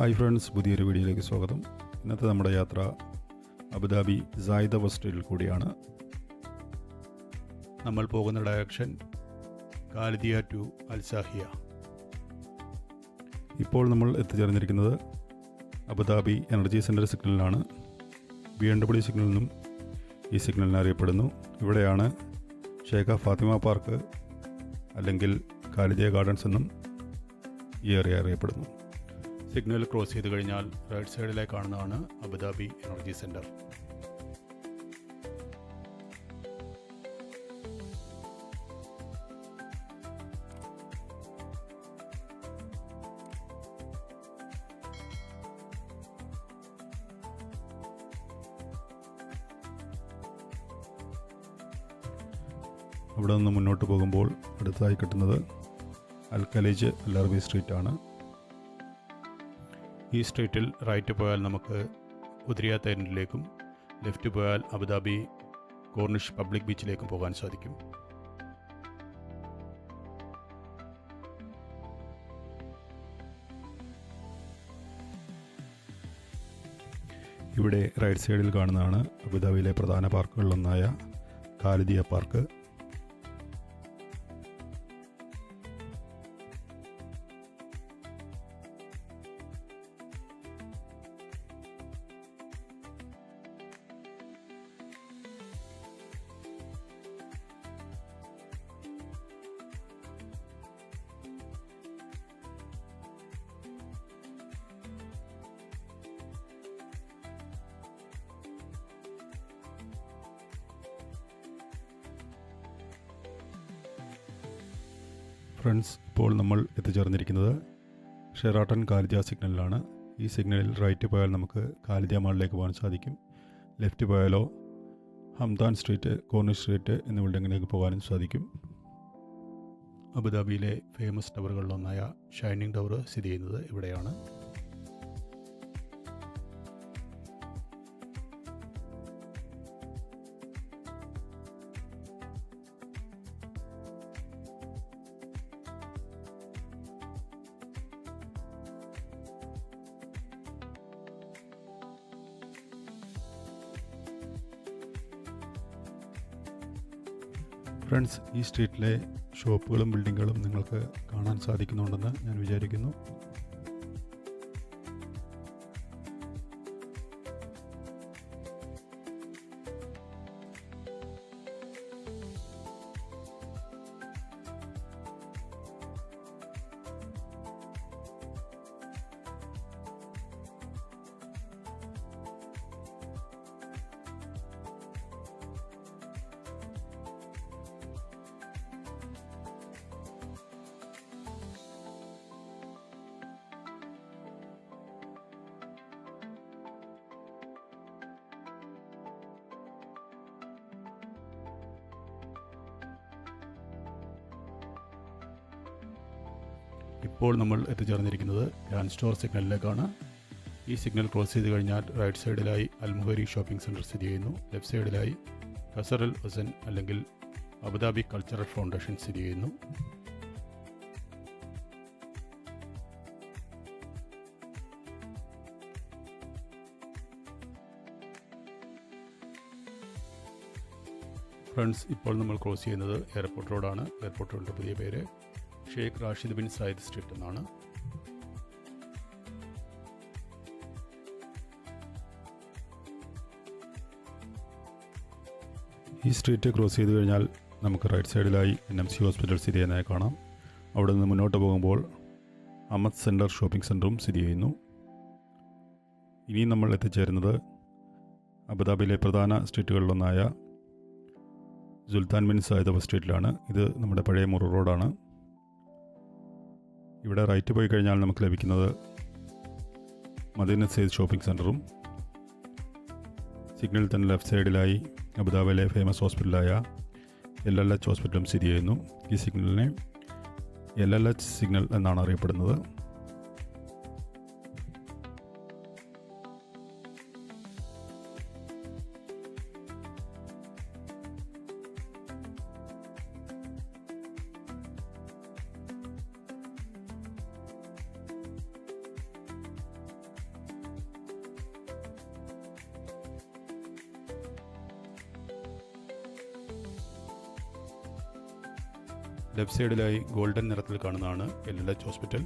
Hi friends, പുതിയൊരു വീഡിയോയിലേക്ക് സ്വാഗതം. ഇന്നത്തെ നമ്മുടെ യാത്ര അബുദാബി സായിദ ഹോസ്റ്റലിൽ കൂടിയാണ്. നമ്മൾ പോകുന്ന direction Khalidiya to Al Zahiya. ഇപ്പോൾ നമ്മൾ എത്തിച്ചേർന്നിരിക്കുന്നത് അബുദാബി എനർജി സെൻറ്റർ സിഗ്നലിലാണ്. BMW സിഗ്നൽ എന്നും ഈ സിഗ്നലിനെ അറിയപ്പെടുന്നു. ഇവിടെയാണ് ഷേഖ ഫാത്തിമ പാർക്ക് അല്ലെങ്കിൽ ഖാലിദിയ ഗാർഡൻസ് എന്നും ഈ ഏരിയ അറിയപ്പെടുന്നു. സിഗ്നൽ ക്രോസ് ചെയ്ത് കഴിഞ്ഞാൽ റൈറ്റ് സൈഡിലായി കാണുന്നതാണ് അബുദാബി എനർജി സെൻറ്റർ. അവിടെ നിന്ന് മുന്നോട്ട് പോകുമ്പോൾ അടുത്തതായി കിട്ടുന്നത് അൽ ഖലീജ് അൽ അറബി സ്ട്രീറ്റ് ആണ്. ഈ സ്ട്രീറ്റിൽ റൈറ്റ് പോയാൽ നമുക്ക് ഉദ്രിയ തൈലൻഡിലേക്കും ലെഫ്റ്റ് പോയാൽ അബുദാബി കോർണിഷ് പബ്ലിക് ബീച്ചിലേക്കും പോകാൻ സാധിക്കും. ഇവിടെ റൈറ്റ് സൈഡിൽ കാണുന്നതാണ് അബുദാബിയിലെ പ്രധാന പാർക്കുകളിലൊന്നായ ഖാലിദിയ പാർക്ക്. ഫ്രണ്ട്സ്, ഇപ്പോൾ നമ്മൾ എത്തിച്ചേർന്നിരിക്കുന്നത് ഷെറാട്ടൺ ഖാലിദിയ സിഗ്നലിലാണ്. ഈ സിഗ്നലിൽ റൈറ്റ് പോയാൽ നമുക്ക് ഖാലിദിയ മാളിലേക്ക് പോകാൻ സാധിക്കും. ലെഫ്റ്റ് പോയാലോ ഹംദാൻ സ്ട്രീറ്റ്, കോർണിഷ് സ്ട്രീറ്റ് എന്നീ ബിൽഡിങ്ങിലേക്ക് പോകാനും സാധിക്കും. അബുദാബിയിലെ ഫേമസ് ടവറുകളിലൊന്നായ ഷൈനിങ് ടവർ സ്ഥിതി ചെയ്യുന്നത് ഇവിടെയാണ്. ഫ്രണ്ട്സ്, ഈ സ്ട്രീറ്റിലെ ഷോപ്പുകളും ബിൽഡിങ്ങുകളും നിങ്ങൾക്ക് കാണാൻ സാധിക്കുന്നുണ്ടെന്ന് ഞാൻ വിചാരിക്കുന്നു. ഇപ്പോൾ നമ്മൾ എത്തിച്ചേർന്നിരിക്കുന്നത് ഗ്രാൻഡ് സ്റ്റോർ സിഗ്നലിലേക്കാണ്. ഈ സിഗ്നൽ ക്രോസ് ചെയ്ത് കഴിഞ്ഞാൽ റൈറ്റ് സൈഡിലായി അൽമുഹരി ഷോപ്പിംഗ് സെൻറ്റർ സ്ഥിതി ചെയ്യുന്നു. ലെഫ്റ്റ് സൈഡിലായി ഖസർ അൽ ഹുസൻ അല്ലെങ്കിൽ അബുദാബി കൾച്ചറൽ ഫൗണ്ടേഷൻ സ്ഥിതി ചെയ്യുന്നു. ഫ്രണ്ട്സ്, ഇപ്പോൾ നമ്മൾ ക്രോസ് ചെയ്യുന്നത് എയർപോർട്ട് റോഡാണ്. എയർപോർട്ട് റോഡിൻ്റെ പുതിയ പേര് Sheikh Rashid bin Zayed street എന്നാണ്. ഈ സ്ട്രീറ്റ് ക്രോസ് ചെയ്ത് കഴിഞ്ഞാൽ നമുക്ക് റൈറ്റ് സൈഡിലായി NMC ഹോസ്പിറ്റൽ സ്ഥിതി ചെയ്യുന്നതായി കാണാം. അവിടെ നിന്ന് മുന്നോട്ട് പോകുമ്പോൾ അഹമ്മദ് സെൻറ്റർ ഷോപ്പിംഗ് സെൻറ്ററും സ്ഥിതി ചെയ്യുന്നു. ഇനി നമ്മൾ എത്തിച്ചേരുന്നത് അബുദാബിയിലെ പ്രധാന സ്ട്രീറ്റുകളിലൊന്നായ സുൽത്താൻ ബിൻ സായിദ് സ്ട്രീറ്റിലാണ്. ഇത് നമ്മുടെ പഴയ മുറ റോഡാണ്. ഇവിടെ റൈറ്റ് പോയി കഴിഞ്ഞാൽ നമുക്ക് ലഭിക്കുന്നത് മദീന സെയ്ദ് ഷോപ്പിംഗ് സെൻറ്ററും സിഗ്നലിൽ തന്നെ ലെഫ്റ്റ് സൈഡിലായി അബുദാബിയിലെ ഫേമസ് ഹോസ്പിറ്റലായ LLH ഹോസ്പിറ്റലും സ്ഥിതി ചെയ്യുന്നു. ഈ സിഗ്നലിനെ LLH സിഗ്നൽ എന്നാണ് അറിയപ്പെടുന്നത്. ലെഫ്റ്റ് സൈഡിലായി ഗോൾഡൻ നിറത്തിൽ കാണുന്നതാണ് LLH ഹോസ്പിറ്റൽ.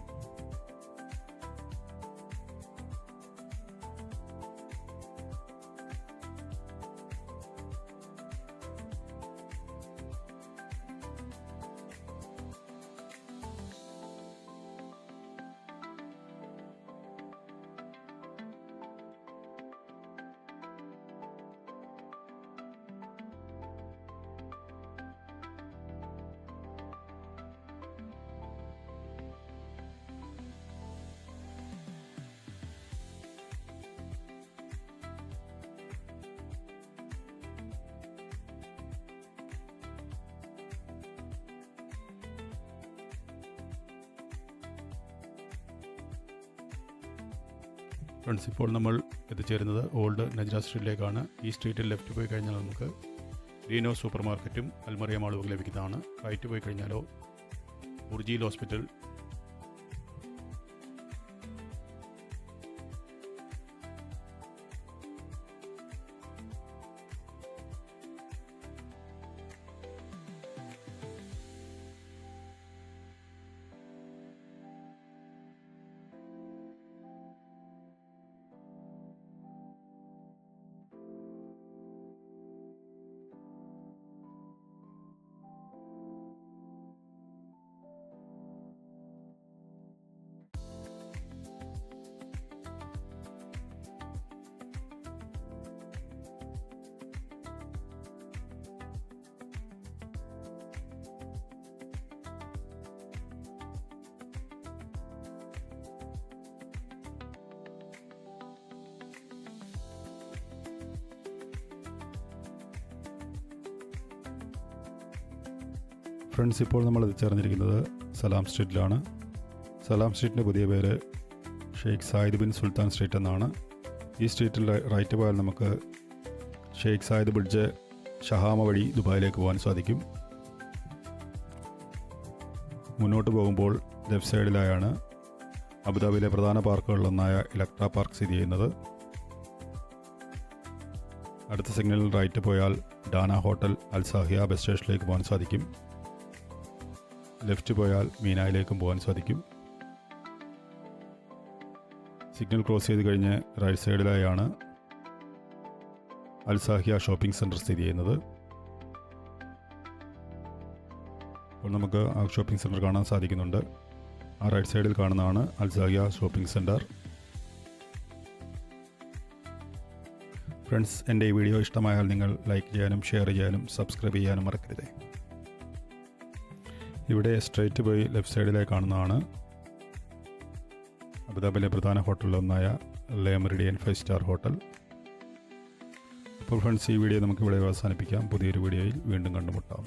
ഫ്രണ്ട്സ്, ഇപ്പോൾ നമ്മൾ എത്തിച്ചേരുന്നത് ഓൾഡ് നജ്ര സ്ട്രീറ്റിലേക്കാണ്. ഈ സ്ട്രീറ്റിൽ ലെഫ്റ്റ് പോയി കഴിഞ്ഞാൽ നമുക്ക് ഗ്രീനോ സൂപ്പർ മാർക്കറ്റും അൽമറിയ മാളും ലഭിക്കുന്നതാണ്. റൈറ്റ് പോയി കഴിഞ്ഞാലോ ഉർജിയിൽ ഹോസ്പിറ്റൽ, ഫ്രണ്ട്സ്, ഇപ്പോൾ നമ്മൾ എത്തിച്ചേർന്നിരിക്കുന്നത് സലാം സ്ട്രീറ്റിലാണ്. സലാം സ്ട്രീറ്റിൻ്റെ പുതിയ പേര് Sheikh Zayed bin Sultan street എന്നാണ്. ഈ സ്ട്രീറ്റിൽ റൈറ്റ് പോയാൽ നമുക്ക് ഷെയ്ഖ് സായിദ് ബ്രിഡ്ജ് ഷഹാമ വഴി ദുബായിലേക്ക് പോകാൻ സാധിക്കും. മുന്നോട്ട് പോകുമ്പോൾ ലെഫ്റ്റ് സൈഡിലായാണ് അബുദാബിയിലെ പ്രധാന പാർക്കുകളിലൊന്നായ ഇലക്ട്ര പാർക്ക് സ്ഥിതി ചെയ്യുന്നത്. അടുത്ത സിഗ്നലിൽ റൈറ്റ് പോയാൽ ഡാന ഹോട്ടൽ അൽ സാഹിയ ബസ് സ്റ്റേഷനിലേക്ക് പോകാൻ സാധിക്കും. ലെഫ്റ്റ് പോയാൽ മീനായിലേക്കും പോകാൻ സാധിക്കും. സിഗ്നൽ ക്രോസ് ചെയ്ത് കഴിഞ്ഞ് റൈറ്റ് സൈഡിലായാണ് അൽ സാഹിയ ഷോപ്പിംഗ് സെൻറ്റർ സ്ഥിതി ചെയ്യുന്നത്. അപ്പോൾ നമുക്ക് ആ ഷോപ്പിംഗ് സെൻറ്റർ കാണാൻ സാധിക്കുന്നുണ്ട്. ആ റൈറ്റ് സൈഡിൽ കാണുന്നതാണ് അൽ സാഹിയ ഷോപ്പിംഗ് സെൻറ്റർ. ഫ്രണ്ട്സ്, എൻ്റെ ഈ വീഡിയോ ഇഷ്ടമായാൽ നിങ്ങൾ ലൈക്ക് ചെയ്യാനും ഷെയർ ചെയ്യാനും സബ്സ്ക്രൈബ് ചെയ്യാനും മറക്കരുത്. ഇവിടെ സ്ട്രൈറ്റ് പോയി ലെഫ്റ്റ് സൈഡിലേക്ക് കാണുന്നതാണ് അബുദാബിയിലെ പ്രധാന ഹോട്ടലിലൊന്നായ Le Méridien 5 സ്റ്റാർ ഹോട്ടൽ. അപ്പോൾ ഫ്രണ്ട്സ്, ഈ വീഡിയോ നമുക്കിവിടെ അവസാനിപ്പിക്കാം. പുതിയൊരു വീഡിയോയിൽ വീണ്ടും കണ്ടുമുട്ടാം.